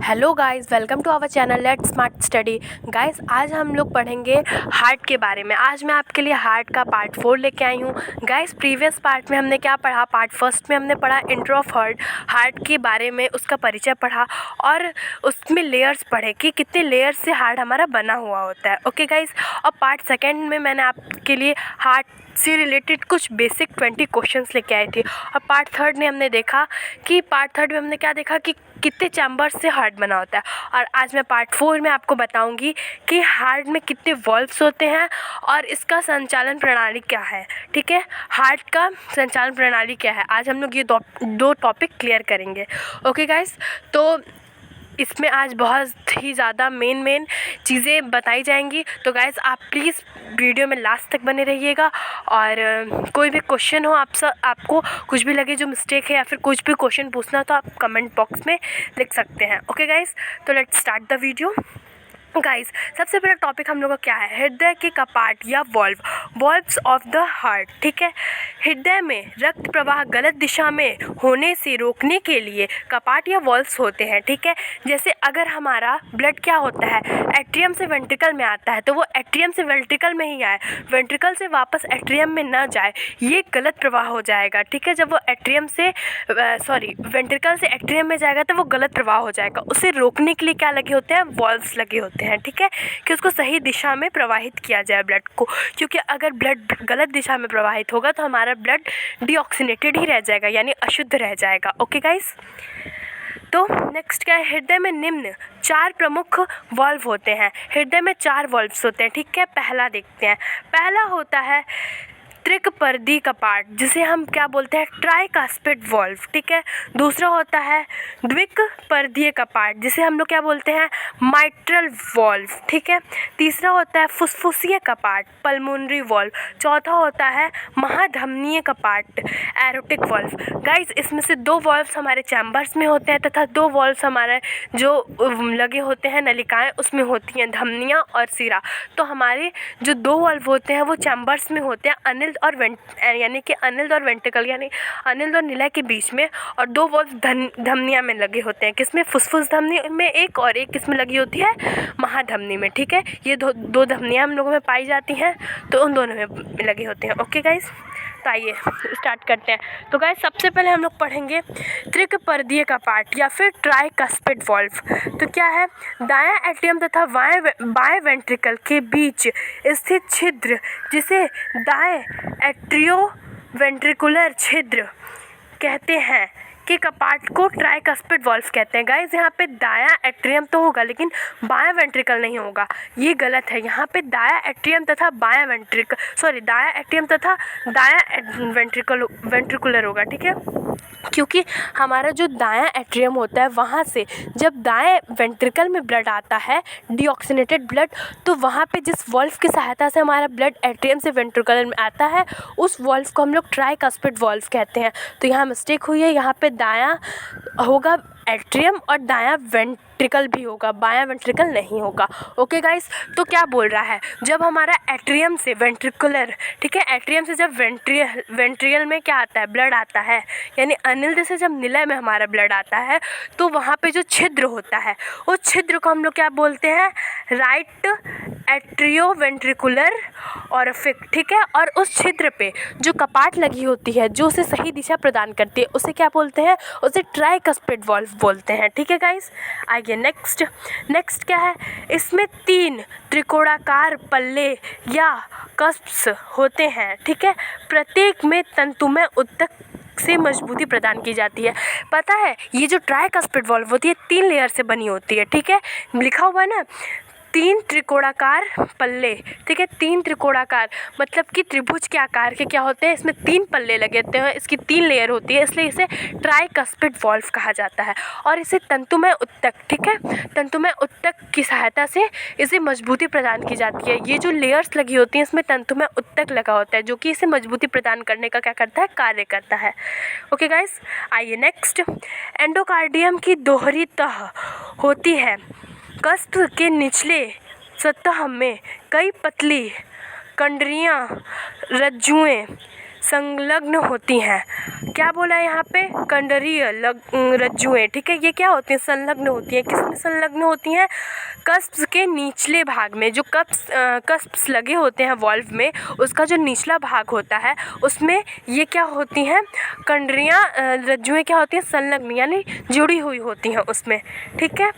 Hello guys, welcome to our channel let's smart study. Guys, आज हम लोग पढ़ेंगे हार्ट के बारे में। आज मैं आपके लिए हार्ट का पार्ट 4 लेके आई हूँ। गाइस, प्रीवियस पार्ट में हमने क्या पढ़ा? पार्ट फर्स्ट में हमने पढ़ा इंट्रो ऑफ हार्ट के बारे में, उसका परिचय पढ़ा और उसमें लेयर्स पढ़े कि कितने लेयर्स से हार्ट हमारा बना हुआ होता है। ओके गाइस, और पार्ट सेकेंड में मैंने आपके लिए हार्ट से रिलेटेड कुछ बेसिक 20 क्वेश्चंस लेके आई थी। और पार्ट थर्ड में हमने देखा कि पार्ट थर्ड में हमने क्या देखा कि कितने चैम्बर्स से हार्ट बना होता है। और आज मैं पार्ट 4 में आपको बताऊंगी कि हार्ट में कितने वॉल्व्स होते हैं और इसका संचालन प्रणाली क्या है। ठीक है, हार्ट का संचालन प्रणाली क्या है, आज हम लोग ये दो टॉपिक क्लियर करेंगे। ओके गाइस, तो इसमें आज बहुत ही ज़्यादा मेन चीज़ें बताई जाएंगी। तो गाइस, आप प्लीज़ वीडियो में लास्ट तक बने रहिएगा। और कोई भी क्वेश्चन हो, आपको कुछ भी लगे जो मिस्टेक है या फिर कुछ भी क्वेश्चन पूछना हो तो आप कमेंट बॉक्स में लिख सकते हैं। ओके गाइस, तो let's start the video. Guys, सबसे पहला टॉपिक हम लोग का क्या है? हृदय के कपाट या वॉल्व्स ऑफ द हार्ट। ठीक है, हृदय में रक्त प्रवाह गलत दिशा में होने से रोकने के लिए कपाट या वॉल्व्स होते हैं। ठीक है, जैसे अगर हमारा ब्लड क्या होता है, एट्रियम से वेंट्रिकल में आता है तो वो एट्रियम से वेंट्रिकल में ही आए, वेंट्रिकल से वापस एट्रियम में ना जाए, ये गलत प्रवाह हो जाएगा। ठीक है, जब वो वेंट्रिकल से एट्रियम में जाएगा तो वो गलत प्रवाह हो जाएगा। उसे रोकने के लिए क्या लगे होते हैं? वॉल्व्स लगे होते हैं। ठीक है, कि उसको सही दिशा में प्रवाहित किया जाए ब्लड को, क्योंकि अगर ब्लड गलत दिशा में प्रवाहित होगा तो हमारा ब्लड डीऑक्सीनेटेड ही रह जाएगा, यानी अशुद्ध रह जाएगा। ओके गाइस, तो नेक्स्ट क्या है? हृदय में निम्न 4 प्रमुख वॉल्व होते हैं। हृदय में 4 वॉल्व्स होते हैं। ठीक है, पहला देखते हैं। पहला होता है त्रिकपर्दी कपाट, जिसे हम क्या बोलते हैं? Tricuspid valve. ठीक है, दूसरा होता है द्विकपर्दीय कपाट, जिसे हम लोग क्या बोलते हैं? Mitral valve. ठीक है, तीसरा होता है फुसफुसीय कपाट, पल्मोनरी वॉल्व। चौथा होता है महाधमनीय कपाट, एरोटिक वॉल्व। गाइस, इसमें से 2 वॉल्व्स हमारे चैम्बर्स में होते हैं तथा 2 वॉल्व्स हमारे जो लगे होते हैं नलिकाएं, उसमें होती हैं धमनियां और सिरा। तो हमारे जो 2 वॉल्व होते हैं वो चैम्बर्स में होते हैं, अनिल और वेंट्रिकल, यानी अनिल और निलय के बीच में, और 2 वॉल्व धमनिया में लगे होते हैं। किसमें? फुसफुस धमनी में एक, और एक किसमें लगी होती है? महाधमनी में। ठीक है, ये दो धमनियाँ हम लोगों में पाई जाती हैं, तो उन दोनों में लगे होते हैं। ओके गाइस, तो आइए स्टार्ट करते हैं। तो गाइस, सबसे पहले हम लोग पढ़ेंगे त्रिकपर्दीय कपाट या फिर ट्राइकास्पिड वॉल्व। तो क्या है? दायां एट्रियम तथा बाएं वेंट्रिकल के बीच स्थित छिद्र, जिसे दाएं एट्रियोवेंट्रिकुलर छिद्र कहते हैं, के कपाट को ट्राइकास्पिड वॉल्व कहते हैं। गाइस, यहाँ पे दायां एट्रियम तो होगा लेकिन बायां वेंट्रिकल नहीं होगा, ये गलत है। यहाँ पे दायां एट्रियम तथा दायां एट्रियम तथा दायां वेंट्रिकुलर होगा। ठीक है, क्योंकि हमारा जो दायां एट्रियम होता है वहाँ से जब दाएं वेंट्रिकल में ब्लड आता है, डीऑक्सीनेटेड ब्लड, तो वहाँ पे जिस वॉल्व की सहायता से हमारा ब्लड एट्रियम से वेंट्रिकल में आता है, उस वॉल्व को हम लोग ट्राइकास्पिड वॉल्व कहते हैं। तो यहाँ मिस्टेक हुई है, यहाँ पे दायां होगा एट्रियम और दायां वेंट्रिकल भी होगा, बायां वेंट्रिकल नहीं होगा। ओके गाइस, तो क्या बोल रहा है? जब हमारा एट्रियम से वेंट्रिकुलर, ठीक है, एट्रियम से जब वेंट्रिकल में क्या आता है? ब्लड आता है, यानी अनिल से जब निलय में हमारा ब्लड आता है, तो वहाँ पे जो छिद्र होता है, उस छिद्र को हम लोग क्या बोलते हैं? Right atrioventricular orifice. ठीक है, और उस छिद्र पे जो कपाट लगी होती है, जो उसे सही दिशा प्रदान करती है, उसे क्या बोलते हैं? उसे ट्राइकास्पिड वॉल्व बोलते हैं। ठीक है गाइस, आइए नेक्स्ट क्या है? इसमें 3 त्रिकोणाकार पल्ले या कस्प्स होते हैं। ठीक है, प्रत्येक में तंतुमय ऊतक से मजबूती प्रदान की जाती है। पता है, ये जो ट्राइकास्पिड वॉल्व होती है 3 लेयर से बनी होती है। ठीक है, लिखा हुआ है ना 3 त्रिकोणाकार पल्ले। ठीक है, 3 त्रिकोणाकार मतलब कि त्रिभुज के आकार के क्या होते हैं? इसमें 3 पल्ले लगे होते हैं, इसकी 3 लेयर होती है, इसलिए इसे ट्राइकास्पिड वॉल्व कहा जाता है। और इसे तंतुमय ऊतक, ठीक है, तंतुमय ऊतक की सहायता से इसे मजबूती प्रदान की जाती है। ये जो लेयर्स लगी होती हैं इसमें तंतुमय ऊतक लगा होता है, जो कि इसे मजबूती प्रदान करने का क्या करता है? कार्य करता है। ओके गाइस, आइए नेक्स्ट। एंडोकार्डियम की दोहरी तह होती है। कस्प के निचले सतह में कई पतली कंडरियां, रज्जुएं संलग्न होती हैं। क्या बोला है यहाँ पे? कंडरीय रज्जुएं, ठीक है, ये क्या होती हैं? संलग्न होती हैं। किसमें संलग्न होती हैं? कस्प्स के निचले भाग में। जो कस्प्स लगे होते हैं वॉल्व में, उसका जो निचला भाग होता है उसमें ये क्या होती हैं? कंडरियाँ रज्जुएं क्या होती हैं? संलग्न यानी जुड़ी हुई होती हैं उसमें, ठीक है।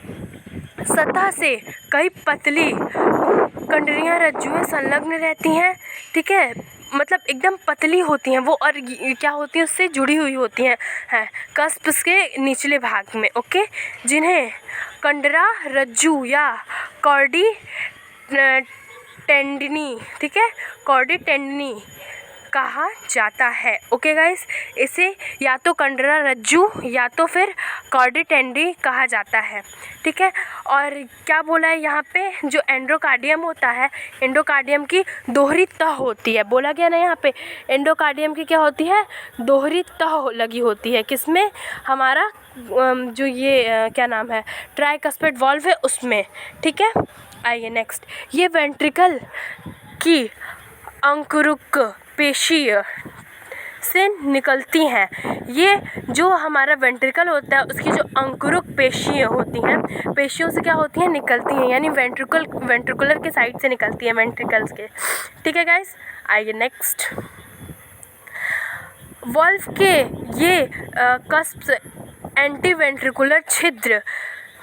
सतह से कई पतली कंडरियाँ रज्जुएं संलग्न रहती हैं, ठीक है, मतलब एकदम पतली होती हैं वो, और क्या होती हैं? उससे जुड़ी हुई होती हैं कस्प्स के निचले भाग में, ओके, जिन्हें कंडरा रज्जु या कॉर्डी टेंडनी, ठीक है, कॉर्डी टेंडनी कहा जाता है। ओके गाइस, इसे या तो कंडरा रज्जू या तो फिर कॉर्डी टेंडी कहा जाता है, ठीक है। और क्या बोला है यहाँ पे? जो एंडोकार्डियम होता है, एंडोकार्डियम की दोहरी तह होती है। बोला गया ना यहाँ पे, एंडोकार्डियम की क्या होती है? दोहरी तह लगी होती है। किसमें? हमारा जो ये क्या नाम है, ट्राइकस्पिड वॉल्व है उसमें, ठीक है। आइए नेक्स्ट, ये वेंट्रिकल की अंकुरुक पेशीय से निकलती हैं। ये जो हमारा वेंट्रिकल होता है उसकी जो अंकुरुक पेशियाँ होती हैं, पेशियों से क्या होती हैं? निकलती हैं, यानी वेंट्रिकुलर के साइड से निकलती हैं, वेंट्रिकल्स के, ठीक है गाइस। आइए नेक्स्ट, वॉल्व के ये कस्प्स एंटी वेंट्रिकुलर छिद्र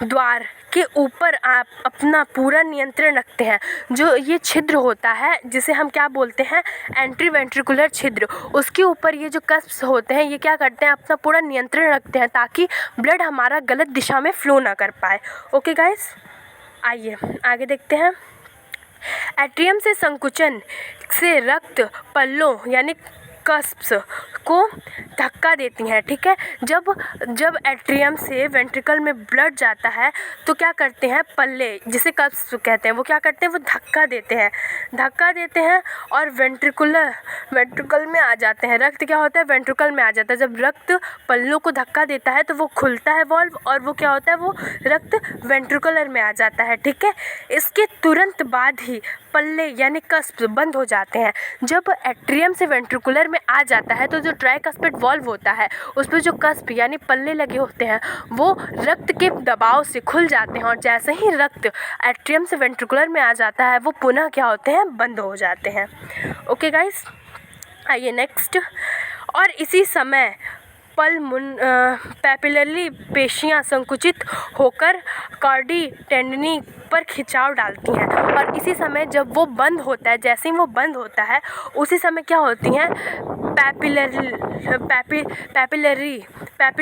द्वार के ऊपर आप अपना पूरा नियंत्रण रखते हैं। जो ये छिद्र होता है जिसे हम क्या बोलते हैं? एंटी वेंट्रिकुलर छिद्र, उसके ऊपर ये जो कस्प्स होते हैं ये क्या करते हैं? अपना पूरा नियंत्रण रखते हैं ताकि ब्लड हमारा गलत दिशा में फ्लो ना कर पाए। ओके गाइस, आइए आगे देखते हैं। एट्रियम से संकुचन से रक्त पल्लों यानी कस्प्स को धक्का देती हैं, ठीक है। जब एट्रियम से वेंट्रिकल में ब्लड जाता है तो क्या करते हैं? पल्ले, जिसे कस्प्स कहते हैं, वो क्या करते हैं? वो धक्का देते हैं और वेंट्रिकल में आ जाते हैं। रक्त क्या होता है? वेंट्रिकल में आ जाता है। जब रक्त पल्लों को धक्का देता है तो वो खुलता है वॉल्व, और वो क्या होता है? वो रक्त वेंट्रिकुलर में आ जाता है, ठीक है। इसके तुरंत बाद ही पल्ले यानी कस्प बंद हो जाते हैं। जब एट्रियम से वेंट्रिकुलर में आ जाता है तो जो ट्राइकस्पिड वॉल्व होता है उस पर जो कस्प यानी पल्ले लगे होते हैं वो रक्त के दबाव से खुल जाते हैं, और जैसे ही रक्त एट्रियम से वेंट्रिकुलर में आ जाता है वो पुनः क्या होते हैं? बंद हो जाते हैं। ओके गाइस, आइए नेक्स्ट, और इसी समय पैपिलरी पेशियाँ संकुचित होकर कॉर्डी टेंडनी पर खिंचाव डालती हैं, और इसी समय जब वो बंद होता है, जैसे ही वो बंद होता है उसी समय क्या होती हैं?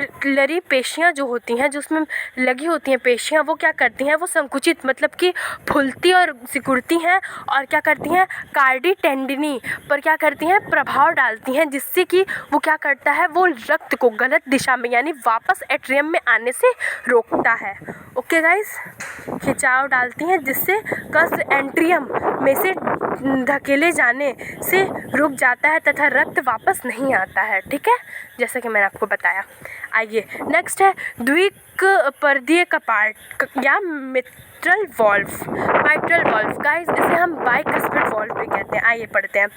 पैपिलरी पेशियाँ जो होती हैं, जो उसमें लगी होती हैं पेशियाँ, वो क्या करती हैं? वो संकुचित मतलब कि फूलती और सिकुड़ती हैं, और क्या करती हैं? कार्डी टेंडनी पर क्या करती हैं? प्रभाव डालती हैं, जिससे कि वो क्या करता है? वो रक्त को गलत दिशा में यानी वापस एट्रियम में आने से रोकता है। ओके गाइस, खिंचाव डालती हैं जिससे कस्प एट्रियम में से धकेले जाने से रुक जाता है तथा रक्त वापस नहीं आता है, ठीक है, जैसा कि मैंने आपको बताया। आइए नेक्स्ट है द्विपर्दीय कपाट या मिट्रल वॉल्व। गाइस, इसे हम बाइकस्पिड वॉल्व भी कहते हैं। आइए पढ़ते हैं।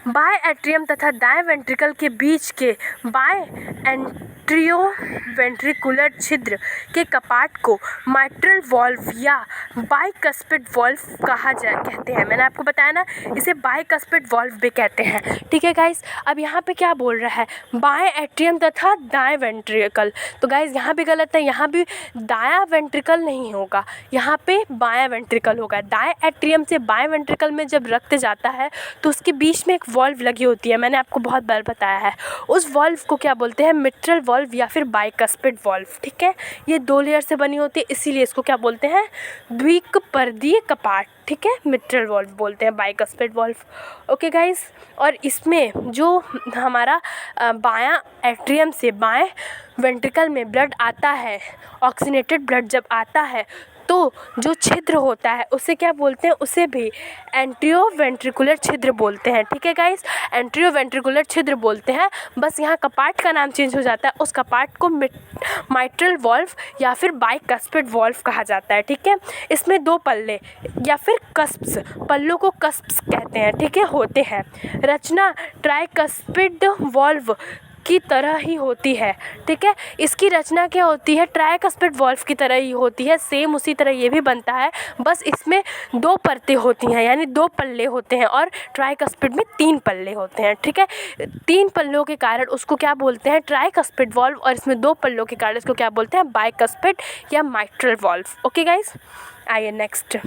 बाएं एट्रियम तथा दाएं वेंट्रिकल के बीच के बाएं एंट्रियोवेंट्रिकुलर छिद्र के कपाट को मिट्रल वॉल्व या बाइकस्पिड वॉल्व कहते हैं। मैंने आपको बताया ना, इसे बाइकस्पिड वॉल्व भी कहते हैं, ठीक है गाइस। अब यहाँ पे क्या बोल रहा है? बाएं एट्रियम तथा दाएं वेंट्रिकल। तो गाइस यहाँ भी गलत है, यहाँ भी दायां वेंट्रिकल नहीं होगा, यहाँ पे बायां वेंट्रिकल होगा। दाएं एट्रियम से बाएं वेंट्रिकल में जब रक्त जाता है तो उसके बीच में एक वॉल्व लगी होती है, मैंने आपको बहुत बार बताया है। उस वॉल्व को क्या बोलते हैं? मिट्रल वॉल्व या फिर बाइकस्पिड वॉल्व, ठीक है। ये 2 लेयर से बनी होती है, इसीलिए इसको क्या बोलते हैं? द्विपर्दीय कपाट, ठीक है, मिट्रल वॉल्व बोलते हैं, बाइकस्पिड वॉल्व। ओके गाइस, और इसमें जो हमारा बायां एट्रियम से बाएं वेंट्रिकल में ब्लड आता है, ऑक्सीनेटेड ब्लड जब आता है तो जो छिद्र होता है उसे क्या बोलते हैं, उसे भी एंट्रियोवेंट्रिकुलर छिद्र बोलते हैं। ठीक है गाइस, एंट्रियोवेंट्रिकुलर छिद्र बोलते हैं। बस यहाँ कपाट का नाम चेंज हो जाता है, उस कपाट को माइट्रल वॉल्व या फिर बाइकस्पिड वॉल्व कहा जाता है। ठीक है, इसमें 2 पल्ले या फिर कस्प्स, पल्लों को कस्प्स कहते हैं, ठीक है, होते हैं। रचना ट्राइकस्पिड वॉल्व की तरह ही होती है। ठीक है, इसकी रचना क्या होती है, ट्राइकस्पिड वॉल्व की तरह ही होती है। सेम उसी तरह ये भी बनता है, बस इसमें 2 परतें होती हैं, यानी 2 पल्ले होते हैं, और ट्राइकस्पिड में 3 पल्ले होते हैं। ठीक है, 3 पल्लों के कारण उसको क्या बोलते हैं, ट्राइकस्पिड वॉल्व, और इसमें 2 पल्लों के कारण इसको क्या बोलते हैं, बाइकस्पिड या माइट्रल वॉल्व। ओके गाइस, आइए नेक्स्ट।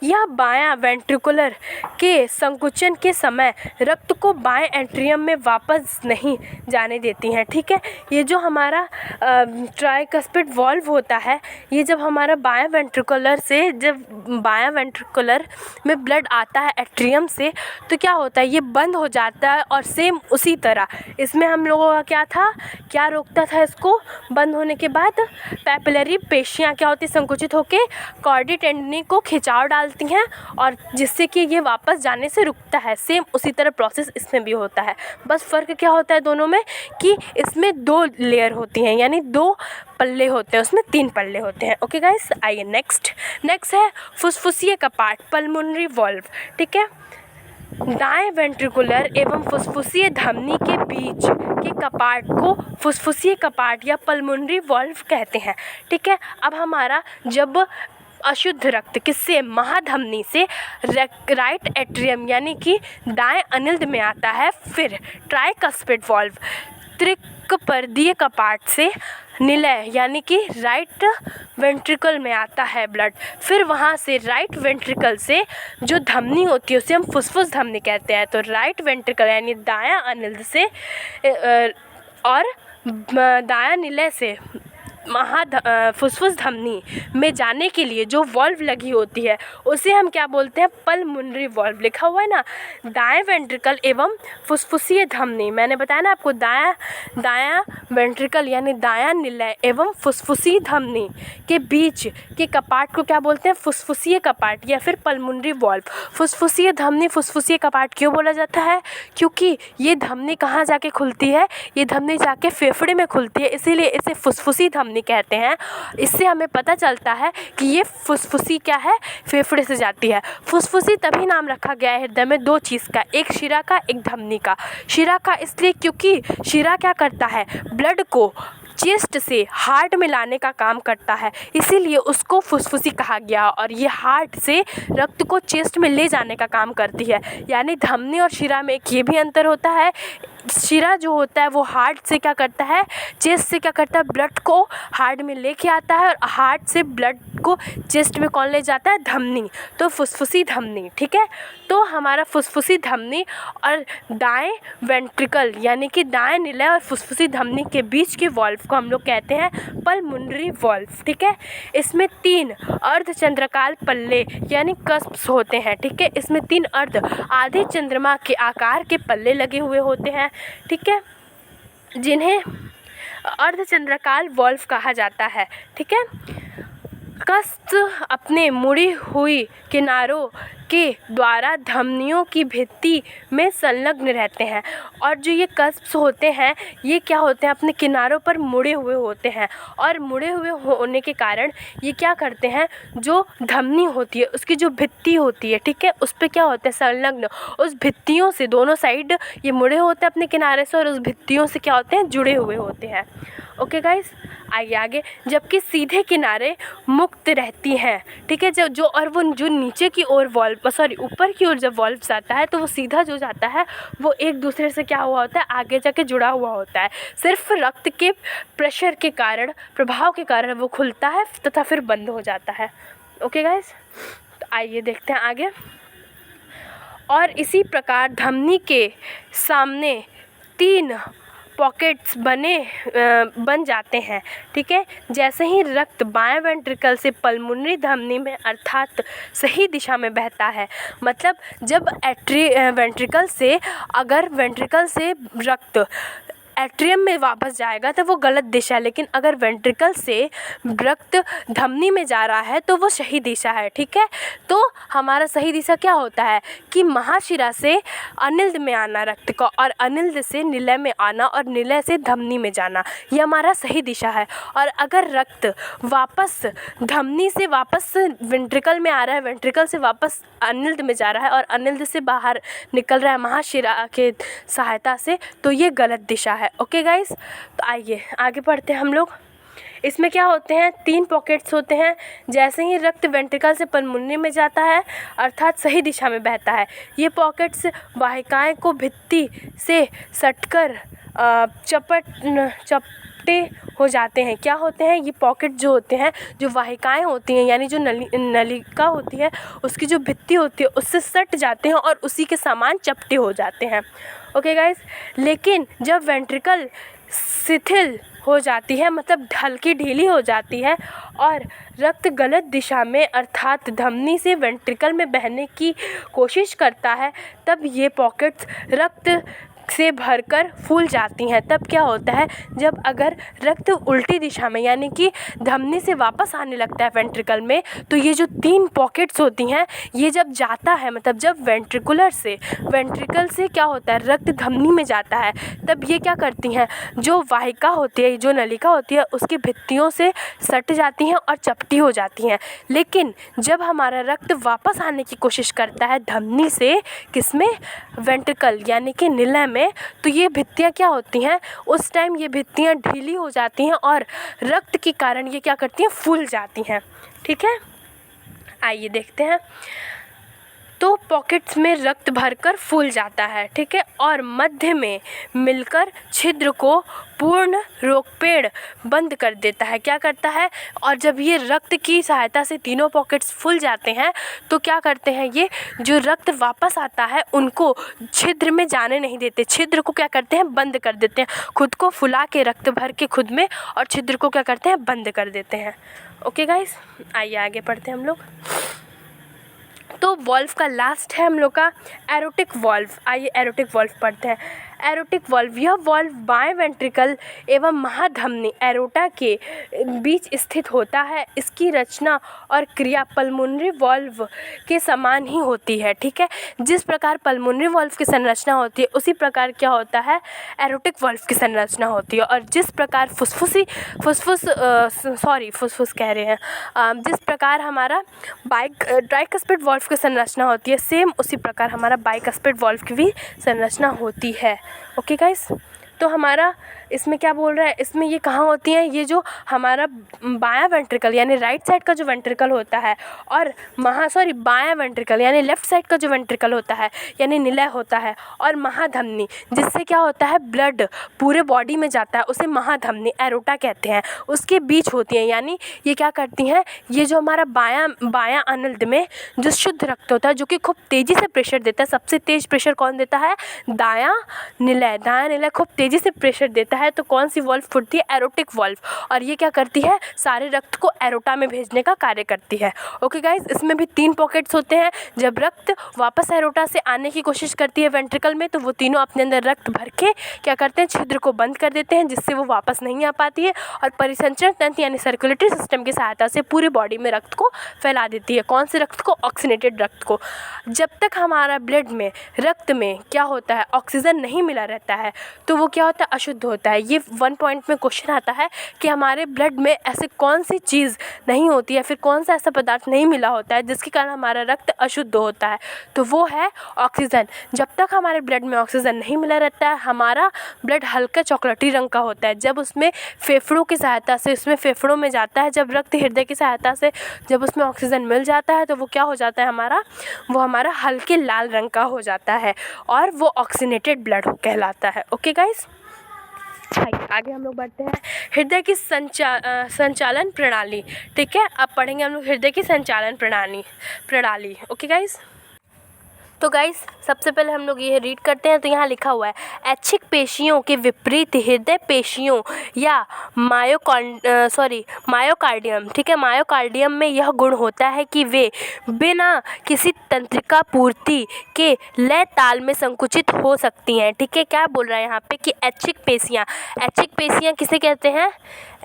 यह बायां वेंट्रिकुलर के संकुचन के समय रक्त को बाएं एट्रियम में वापस नहीं जाने देती हैं। ठीक है, ये जो हमारा ट्राइकस्पिड वॉल्व होता है, ये जब हमारा बायां वेंट्रिकुलर से, जब बायां वेंट्रिकुलर में ब्लड आता है एट्रियम से, तो क्या होता है, ये बंद हो जाता है। और सेम उसी तरह इसमें हम लोगों का क्या था, क्या रोकता था इसको बंद होने के बाद, पैपिलरी पेशियाँ क्या होती, संकुचित होकर कॉर्डी टेंडनी को खिंचाव डालती हैं, और जिससे कि ये वापस जाने से रुकता है। सेम उसी तरह प्रोसेस इसमें भी होता है, बस फ़र्क क्या होता है दोनों में, कि इसमें 2 लेयर होती हैं, यानी 2 पल्ले होते हैं, उसमें 3 पल्ले होते हैं। ओके गाइस, आइए नेक्स्ट है फुसफुसीय कपाट, पल्मोनरी वॉल्व। ठीक है, दाएं वेंट्रिकुलर एवं फुसफुसीय धमनी के बीच के कपाट को फुसफुसीय कपाट या पल्मोनरी वॉल्व कहते हैं। ठीक है, अब हमारा जब अशुद्ध रक्त किससे, महाधमनी से राइट एट्रियम यानी कि दाएं अनिल्द में आता है, फिर ट्राइकस्पिड वॉल्व त्रिकपर्दीय कपाट से निलय यानी कि राइट वेंट्रिकल में आता है ब्लड, फिर वहाँ से राइट वेंट्रिकल से जो धमनी होती है उसे हम फुसफुस धमनी कहते हैं। तो राइट वेंट्रिकल यानी दायां अनिल्द से और दायां निलय से फुसफुस धमनी में जाने के लिए जो वॉल्व लगी होती है उसे हम क्या बोलते हैं, पल्मोनरी वॉल्व। लिखा हुआ है ना, दाएं वेंट्रिकल एवं फुसफुसीय धमनी, मैंने बताया ना आपको, दायां वेंट्रिकल यानी दायां निलय एवं फुसफुसी धमनी के बीच के कपाट को क्या बोलते हैं, फुसफुसीय कपाट या फिर पल्मोनरी वॉल्व। फुसफुसीय धमनी फुसफुसीय कपाट क्यों बोला जाता है, क्योंकि ये धमनी कहाँ जाके खुलती है, ये धमनी जाके फेफड़े में खुलती है, इसीलिए इसे फुसफुसी धमनी कहते हैं। इससे हमें पता चलता है कि ये फुसफुसी क्या है, फेफड़े से जाती है। फुसफुसी तभी नाम रखा गया है हृदय में 2 चीज़ का, एक शिरा का, एक धमनी का। शिरा का इसलिए क्योंकि शिरा क्या करता है, ब्लड को चेस्ट से हार्ट में लाने का काम करता है, इसीलिए उसको फुसफुसी कहा गया। और ये हार्ट से रक्त को चेस्ट में ले जाने का काम करती है, यानी धमनी और शिरा में एक ये भी अंतर होता है। शिरा जो होता है वो हार्ट से क्या करता है, चेस्ट से क्या करता है, ब्लड को हार्ट में लेके आता है, और हार्ट से ब्लड को चेस्ट में कौन ले जाता है, धमनी। तो फुसफुसी धमनी। ठीक है, तो हमारा फुसफुसी धमनी और दाएं वेंट्रिकल यानी कि दाएं निलय और फुसफुसी धमनी के बीच के वॉल्व को हम लोग कहते हैं पल्मोनरी वॉल्व। ठीक है, इसमें 3 अर्धचंद्राकार पल्ले यानी कस्प्स होते हैं। ठीक है, इसमें 3 आधे चंद्रमा के आकार के पल्ले लगे हुए होते हैं। ठीक है, जिन्हें अर्धचंद्राकार वॉल्व कहा जाता है। ठीक है, कस्प अपने मुड़ी हुई किनारों के द्वारा धमनियों की भित्ति में संलग्न रहते हैं, और जो ये कस्प होते हैं ये क्या होते हैं, अपने किनारों पर मुड़े हुए होते हैं, और मुड़े हुए होने के कारण ये क्या करते हैं, जो धमनी होती है उसकी जो भित्ति होती है, ठीक है, उस पर क्या होता है, संलग्न, उस भित्तियों से दोनों साइड ये मुड़े होते हैं अपने किनारे से, और उस भित्तियों से क्या होते हैं, जुड़े हुए होते हैं। ओके गाइस, आइए आगे। जबकि सीधे किनारे मुक्त रहती हैं। ठीक है, जो और वो जो नीचे की ओर वॉल्व, सॉरी ऊपर की ओर जब वॉल्व जाता है तो वो सीधा जो जाता है वो एक दूसरे से क्या हुआ होता है, आगे जाके जुड़ा हुआ होता है। सिर्फ रक्त के प्रेशर के कारण, प्रभाव के कारण वो खुलता है तथा फिर बंद हो जाता है। ओके गाइस, तो आइए देखते हैं आगे। और इसी प्रकार धमनी के सामने 3 पॉकेट्स बन जाते हैं। ठीक है, जैसे ही रक्त बाएं वेंट्रिकल से पल्मोनरी धमनी में अर्थात सही दिशा में बहता है, मतलब जब वेंट्रिकल से अगर वेंट्रिकल से रक्त एट्रियम में वापस जाएगा तो वो गलत दिशा है, लेकिन अगर वेंट्रिकल से रक्त धमनी में जा रहा है तो वो सही दिशा है। ठीक है, तो हमारा सही दिशा क्या होता है कि महाशिरा से अनिल्द में आना रक्त का, और अनिल्द से निलय में आना, और निलय से धमनी में जाना, ये हमारा सही दिशा है। और अगर रक्त वापस धमनी से वापस वेंट्रिकल में आ रहा है, वेंट्रिकल से वापस अनिल्द में जा रहा है, और अनिल्द से बाहर निकल रहा है महाशिरा के सहायता से, तो ये गलत दिशा है। ओके गाइस, तो आइए आगे बढ़ते हैं हम लोग। इसमें क्या होते हैं, 3 पॉकेट्स होते हैं। जैसे ही रक्त वेंट्रिकल से पल्मोनरी में जाता है अर्थात सही दिशा में बहता है, ये पॉकेट्स वाहिकाएं को भित्ति से सटकर चपटे हो जाते हैं। क्या होते हैं ये पॉकेट जो होते हैं, जो वाहिकाएं होती हैं यानी जो नलिका होती है उसकी जो भित्ति होती है उससे सट जाते हैं और उसी के समान चपटे हो जाते हैं। ओके गाइस, लेकिन जब वेंट्रिकल शिथिल हो जाती है, मतलब हल्की ढीली हो जाती है और रक्त गलत दिशा में अर्थात धमनी से वेंट्रिकल में बहने की कोशिश करता है, तब ये पॉकेट्स रक्त से भरकर फूल जाती हैं। तब क्या होता है, जब अगर रक्त उल्टी दिशा में यानी कि धमनी से वापस आने लगता है वेंट्रिकल में, तो ये जो 3 पॉकेट्स होती हैं ये जब जाता है, मतलब जब वेंट्रिकल से क्या होता है रक्त धमनी में जाता है, तब ये क्या करती हैं, जो वाहिका होती है, जो नलिका होती है उसकी भित्तियों से सट जाती हैं और चपटी हो जाती हैं। लेकिन जब हमारा रक्त वापस आने की कोशिश करता है धमनी से किसमें, वेंट्रिकल यानी कि निलय में, तो ये भित्तियाँ क्या होती हैं, उस टाइम ये भित्तियाँ ढीली हो जाती हैं और रक्त के कारण ये क्या करती हैं, फूल जाती हैं। ठीक है, आइए देखते हैं। तो पॉकेट्स में रक्त भरकर फूल जाता है, ठीक है, और मध्य में मिलकर छिद्र को पूर्ण रोकपेड़ बंद कर देता है। क्या करता है, और जब ये रक्त की सहायता से तीनों पॉकेट्स फूल जाते हैं तो क्या करते हैं, ये जो रक्त वापस आता है उनको छिद्र में जाने नहीं देते, छिद्र को क्या करते हैं, बंद कर देते हैं, खुद को फुला के रक्त भर के खुद में, और छिद्र को क्या करते हैं, बंद कर देते हैं। ओके गाइस, आइए आगे पढ़ते हैं हम लोग। तो वॉल्व का लास्ट है हम लोग का एरोटिक वॉल्व। आइए एरोटिक वॉल्व पढ़ते हैं। एरोटिक वॉल्व, यह वॉल्व बाएं वेंट्रिकल एवं महाधमनी एरोटा के बीच स्थित होता है। इसकी रचना और क्रिया पल्मोनरी वॉल्व के समान ही होती है। ठीक है, जिस प्रकार पल्मोनरी वॉल्व की संरचना होती है उसी प्रकार क्या होता है, एरोटिक वॉल्व की संरचना होती है। और जिस प्रकार जिस प्रकार हमारा ट्राइकस्पिड वॉल्व की संरचना होती है, सेम उसी प्रकार हमारा बाइकस्पिड वॉल्व की भी संरचना होती है। ओके गाइस, तो हमारा इसमें क्या बोल रहा है, इसमें ये कहाँ होती हैं, ये जो हमारा बायां वेंट्रिकल यानी राइट साइड का जो वेंट्रिकल होता है, और बायां वेंट्रिकल यानी लेफ्ट साइड का जो वेंट्रिकल होता है यानी निलय होता है, और महाधमनी जिससे क्या होता है ब्लड पूरे बॉडी में जाता है, उसे महाधमनी एरोटा कहते हैं, उसके बीच होती हैं। यानी ये क्या करती हैं, ये जो हमारा बायां अनिल्द में जो शुद्ध रक्त होता है जो कि खूब तेज़ी से प्रेशर देता है, सबसे तेज़ प्रेशर कौन देता है, दायां निलय खूब तेज़ी से प्रेशर देता है, तो कौन सी वॉल्व फूटती है, एरोटिक वॉल्व, और ये क्या करती है, सारे रक्त को एरोटा में भेजने का कार्य करती है। ओके गाइस, इसमें भी 3 पॉकेट्स होते हैं। जब रक्त वापस एरोटा से आने की कोशिश करती है वेंट्रिकल में, तो वो तीनों अपने अंदर रक्त भर के क्या करते हैं, छिद्र को बंद कर देते हैं, जिससे वो वापस नहीं आ पाती है, और परिसंचरण तंत्र यानी सर्कुलेटरी सिस्टम की सहायता से पूरी बॉडी में रक्त को फैला देती है। कौन से रक्त को, ऑक्सीनेटेड रक्त को। जब तक हमारा ब्लड में, रक्त में क्या होता है, ऑक्सीजन नहीं मिला रहता है, तो वो क्या होता है, अशुद्ध होता है। ये 1 पॉइंट में क्वेश्चन आता है कि हमारे ब्लड में ऐसे कौन सी चीज़ नहीं होती है, फिर कौन सा ऐसा पदार्थ नहीं मिला होता है जिसके कारण हमारा रक्त अशुद्ध होता है, तो वो है ऑक्सीजन। जब तक हमारे ब्लड में ऑक्सीजन नहीं मिला रहता है, हमारा ब्लड हल्का चॉकलेटी रंग का होता है। जब उसमें फेफड़ों की सहायता से उसमें फेफड़ों में जाता है, जब रक्त हृदय की सहायता से जब उसमें ऑक्सीजन मिल जाता है, तो वो क्या हो जाता है, हमारा हल्के लाल रंग का हो जाता है, और वो ऑक्सीनेटेड ब्लड कहलाता है। ओके गाइस, आगे हम लोग बढ़ते हैं। हृदय की संचालन प्रणाली। ठीक है, अब पढ़ेंगे हम लोग हृदय की संचालन प्रणाली। ओके गाइस, तो तो गाइस सबसे पहले हम लोग ये रीड करते हैं। तो यहाँ लिखा हुआ है, ऐच्छिक पेशियों के विपरीत हृदय पेशियों या मायोकार्डियम, ठीक है, मायोकार्डियम में यह गुण होता है कि वे बिना किसी तंत्रिका पूर्ति के लय ताल में संकुचित हो सकती हैं। ठीक है, क्या बोल रहा है यहाँ पे कि ऐच्छिक पेशियाँ किसे कहते हैं?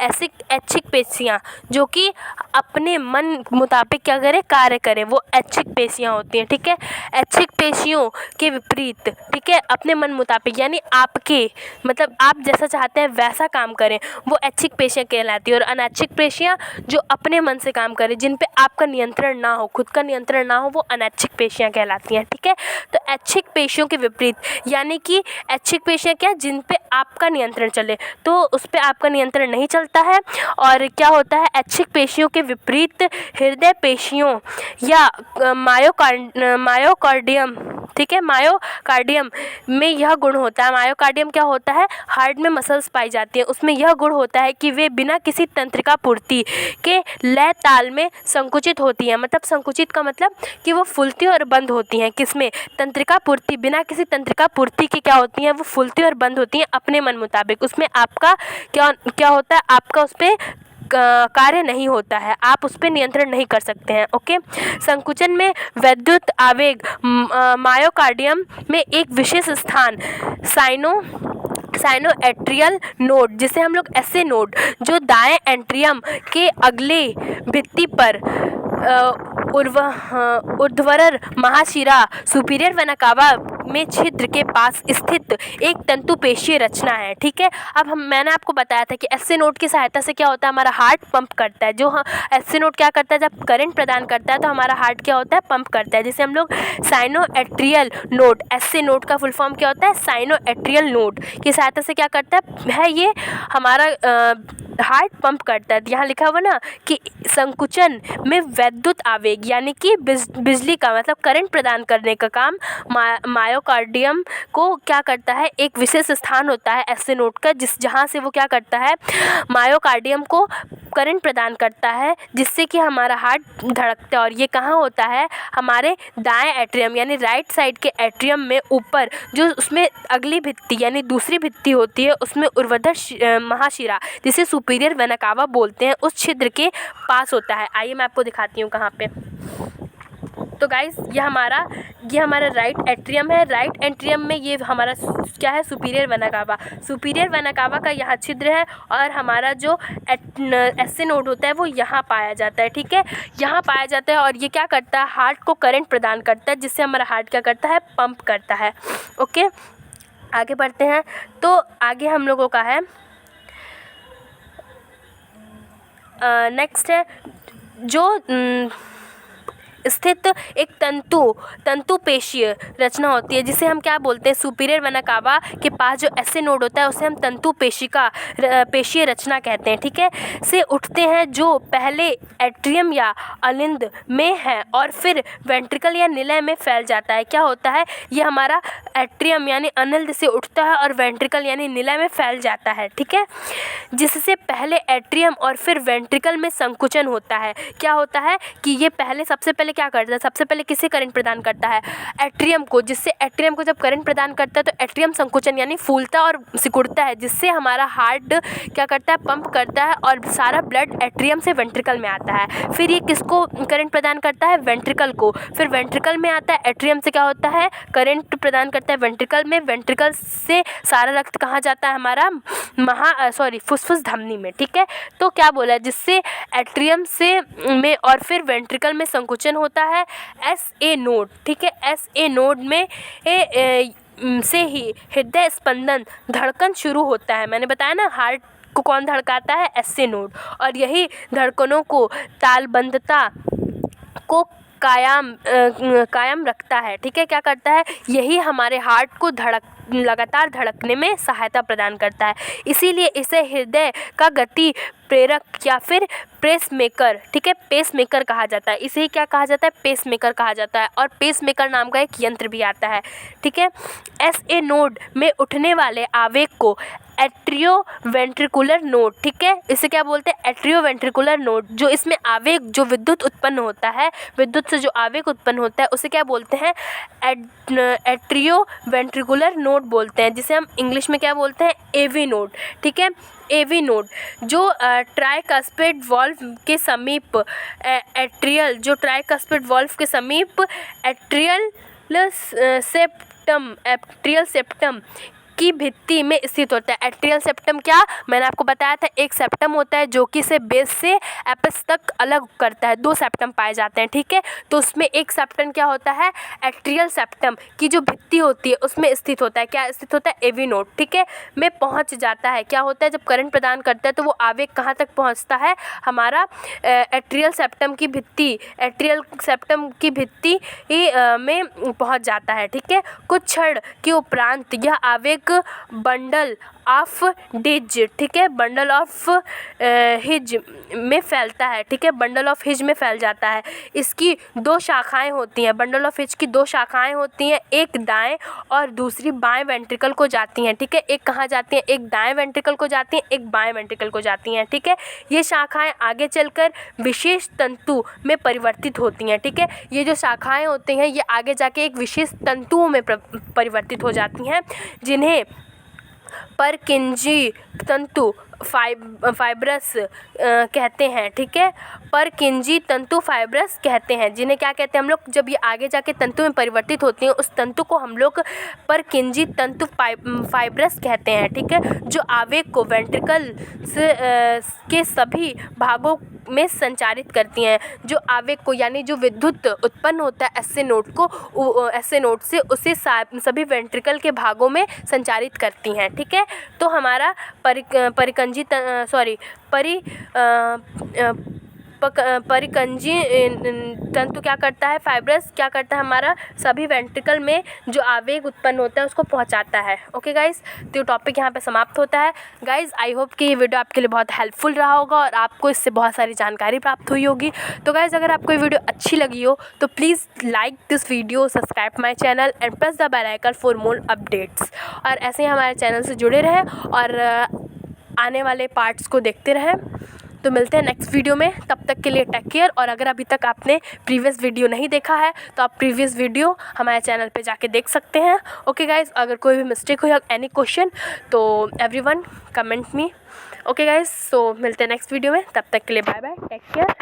ऐच्छिक पेशियाँ जो कि अपने मन मुताबिक क्या करें, कार्य करें, वो ऐच्छिक पेशियाँ होती हैं। ठीक है, ऐच्छिक पेशियों के विपरीत, ठीक है, अपने मन मुताबिक यानी आपके मतलब आप जैसा चाहते हैं वैसा काम करें, वो ऐच्छिक पेशियाँ कहलाती है। और अनैच्छिक पेशियाँ जो अपने मन से काम करें, जिन पे आपका नियंत्रण ना हो, खुद का नियंत्रण ना हो, वो अनैच्छिक पेशियाँ कहलाती हैं। ठीक है, तो ऐच्छिक पेशियों के विपरीत यानी कि ऐच्छिक पेशियाँ क्या, जिन पे आपका नियंत्रण चले, तो उस पे आपका नियंत्रण नहीं चलता है। और क्या होता है, ऐच्छिक पेशियों के विपरीत हृदय पेशियों या मायोकार्डियम, ठीक है, मायोकार्डियम में यह गुण होता है। मायोकार्डियम क्या होता है, हार्ट में मसल्स पाई जाती हैं, उसमें यह गुण होता है कि वे बिना किसी तंत्रिका पूर्ति के लय ताल में संकुचित होती हैं। मतलब संकुचित का मतलब कि वो फूलती और बंद होती हैं। किसमें? तंत्रिका पूर्ति, बिना किसी तंत्रिका पूर्ति के क्या होती हैं, वो फूलती और बंद होती हैं अपने मन मुताबिक। उसमें आपका क्या होता है, आपका उस पर कार्य नहीं होता है, आप उस पर नियंत्रण नहीं कर सकते हैं। ओके, संकुचन में वैद्युत आवेग मायोकार्डियम में एक विशेष स्थान साइनोएट्रियल नोड, जिसे हम लोग ऐसे नोड जो दाएं एंट्रियम के अगले भित्ति पर ऊर्ध्वरर महाशिरा सुपीरियर वेना में छिद्र के पास स्थित एक तंतुपेशीय रचना है। ठीक है, अब मैंने आपको बताया था कि एसए नोड की सहायता से क्या होता है, हमारा हार्ट पंप करता है। जो एसए नोड क्या करता है, जब करंट प्रदान करता है तो हमारा हार्ट क्या होता है, पंप करता है, जिसे हम लोग साइनोएट्रियल नोड, एसए नोड का फुल फॉर्म क्या होता है, साइनोएट्रियल नोड की सहायता से क्या करता है ये हमारा हार्ट पंप करता है। यहाँ लिखा हुआ ना कि संकुचन में वैद्युत आवेग यानी कि बिजली का मतलब करंट प्रदान करने का काम मायोकार्डियम को क्या करता है, एक विशेष स्थान होता है एसए नोड का, जहाँ से वो क्या करता है, मायोकार्डियम को करंट प्रदान करता है, जिससे कि हमारा हार्ट धड़कता है। और ये कहाँ होता है, हमारे दाएं एट्रियम यानी राइट साइड के एट्रियम में ऊपर, जो उसमें अगली भित्ति यानी दूसरी भित्ति होती है, उसमें ऊर्ध्वर महाशिरा जिसे सुपीरियर वेना कावा बोलते हैं, उस छिद्र के पास होता है। आइए मैं आपको दिखाती हूँ कहाँ पे। तो गाइस ये हमारा राइट एट्रियम है। राइट एट्रियम में ये हमारा क्या है, superior vena cava. Superior vena cava का यहाँ छिद्र है और हमारा जो एसए नोड होता है वो यहाँ पाया जाता है। ठीक है, यहाँ पाया जाता है और ये क्या करता है, हार्ट को करंट प्रदान करता है, जिससे हमारा हार्ट क्या करता है, पंप करता है। ओके, आगे बढ़ते हैं। तो आगे हम लोगों का है नेक्स्ट है जो स्थित एक तंतुपेशीय रचना होती है, जिसे हम क्या बोलते हैं, सुपीरियर वेना कावा के पास जो एसए नोड होता है उसे हम पेशीय रचना कहते हैं। ठीक है, से उठते हैं जो पहले एट्रियम या अलिंद में है और फिर वेंट्रिकल या निलय में फैल जाता है। क्या होता है, ये हमारा एट्रियम यानी अनिल्द से उठता है और वेंट्रिकल यानी निलय में फैल जाता है। ठीक है, जिससे पहले एट्रियम और फिर वेंट्रिकल में संकुचन होता है। क्या होता है कि ये सबसे पहले क्या करता है, सबसे पहले किसे करंट प्रदान करता है, एट्रियम को, जिससे एट्रियम को जब करंट प्रदान करता है तो एट्रियम संकुचन यानी फूलता और सिकुड़ता है, जिससे हमारा हार्ट क्या करता है, पंप करता है और सारा ब्लड एट्रियम से वेंट्रिकल में आता है। फिर ये किसको करंट प्रदान करता है, वेंट्रिकल को, फिर वेंट्रिकल में आता है, एट्रियम से क्या होता है, करंट प्रदान करता है वेंट्रिकल में, वेंट्रिकल से सारा रक्त कहाँ जाता है, हमारा फुसफुस धमनी में। ठीक है, तो क्या बोला, जिससे एट्रियम से में और फिर वेंट्रिकल में संकुचन होता है एसए नोड। ठीक है, एसए नोड में से ही हृदय स्पंदन धड़कन शुरू होता है। मैंने बताया ना, हार्ट को कौन धड़काता है, एसए नोड, और यही धड़कनों को तालबंधता को कायम रखता है। ठीक है, क्या करता है, यही हमारे हार्ट को लगातार धड़कने में सहायता प्रदान करता है। इसीलिए इसे हृदय का गति प्रेरक या फिर पेसमेकर, ठीक है, पेसमेकर कहा जाता है। इसे क्या कहा जाता है, पेसमेकर कहा जाता है। और पेसमेकर नाम का एक यंत्र भी आता है। ठीक है, एसए नोड में उठने वाले आवेग को एट्रियोवेंट्रिकुलर नोड, ठीक है, इसे क्या बोलते हैं, एट्रियोवेंट्रिकुलर नोड। जो इसमें आवेग, जो विद्युत उत्पन्न होता है, विद्युत से जो आवेग उत्पन्न होता है उसे क्या बोलते हैं, एट्रियोवेंट्रिकुलर नोड बोलते हैं, जिसे हम इंग्लिश में क्या बोलते हैं, एवी नोड, ठीक है, एवी नोड। जो ट्राइकस्पिड वाल्व के समीप एट्रियल, जो ट्राइकस्पिड वाल्व के समीप एट्रियल सेप्टम की भित्ति में स्थित होता है। एट्रियल सेप्टम क्या, मैंने आपको बताया था, एक सेप्टम होता है जो कि इसे बेस से एपेक्स तक अलग करता है। 2 सेप्टम पाए जाते हैं, ठीक है, तो उसमें एक सेप्टम क्या होता है, एट्रियल सेप्टम की जो भित्ति होती है उसमें स्थित होता है, क्या स्थित होता है, एवी नोड, ठीक है, में पहुंच जाता है। क्या होता है, जब करंट प्रदान करता है तो वो आवेग कहाँ तक पहुंचता है, हमारा एट्रियल सेप्टम की भित्ति, एट्रियल सेप्टम की भित्ति में पहुंच जाता है, ठीक है। कुछ क्षण के उपरांत यह आवेग बंडल ऑफ हिज, ठीक है, बंडल ऑफ हिज में फैलता है, ठीक है, बंडल ऑफ हिज में फैल जाता है। इसकी 2 शाखाएं होती हैं, बंडल ऑफ हिज की 2 शाखाएं होती हैं, एक दाएं और दूसरी बाएं वेंट्रिकल को जाती हैं, ठीक है, एक कहाँ जाती हैं, एक दाएं वेंट्रिकल को जाती हैं, एक बाएं वेंट्रिकल को जाती हैं, ठीक है। ये शाखाएं आगे चलकर विशेष तंतु में परिवर्तित होती हैं, ठीक है, ये जो शाखाएं होती हैं ये आगे जाके एक विशेष तंतुओं में परिवर्तित हो जाती हैं, जिन्हें परकिंजी तंतु फाइब्रस कहते हैं, ठीक है, परकिंजी तंतु फाइब्रस कहते हैं, जिन्हें क्या कहते हैं हम लोग, जब ये आगे जाके तंतु में परिवर्तित होती हैं उस तंतु को हम लोग परकिंजी तंतु फाइब्रस कहते हैं, ठीक है, जो आवेग को वेंट्रिकल के सभी भागों में संचारित करती हैं। जो आवेग को, यानी जो विद्युत उत्पन्न होता है एसए नोड को, एसए नोड से उसे सभी वेंट्रिकल के भागों में संचारित करती हैं, ठीक है। तो हमारा परिकंजी तंतु क्या करता है, फाइब्रस क्या करता है, हमारा सभी वेंट्रिकल में जो आवेग उत्पन्न होता है उसको पहुंचाता है। ओके गाइस, तो ये टॉपिक यहाँ पे समाप्त होता है। गाइस, आई होप कि ये वीडियो आपके लिए बहुत हेल्पफुल रहा होगा और आपको इससे बहुत सारी जानकारी प्राप्त हुई होगी। तो गाइस, अगर आपको ये वीडियो अच्छी लगी हो तो please like this video, subscribe my channel and press the bell icon for more updates. और ऐसे ही हमारे चैनल से जुड़े रहें और आने वाले पार्ट्स को देखते रहें। तो मिलते हैं नेक्स्ट वीडियो में, तब तक के लिए टेक केयर। और अगर अभी तक आपने प्रीवियस वीडियो नहीं देखा है तो आप प्रीवियस वीडियो हमारे चैनल पे जाके देख सकते हैं। ओके गाइस, अगर कोई भी मिस्टेक हो या एनी क्वेश्चन तो everyone comment me. Okay guys, so मिलते हैं नेक्स्ट वीडियो में, तब तक के लिए बाय बाय, टेक केयर।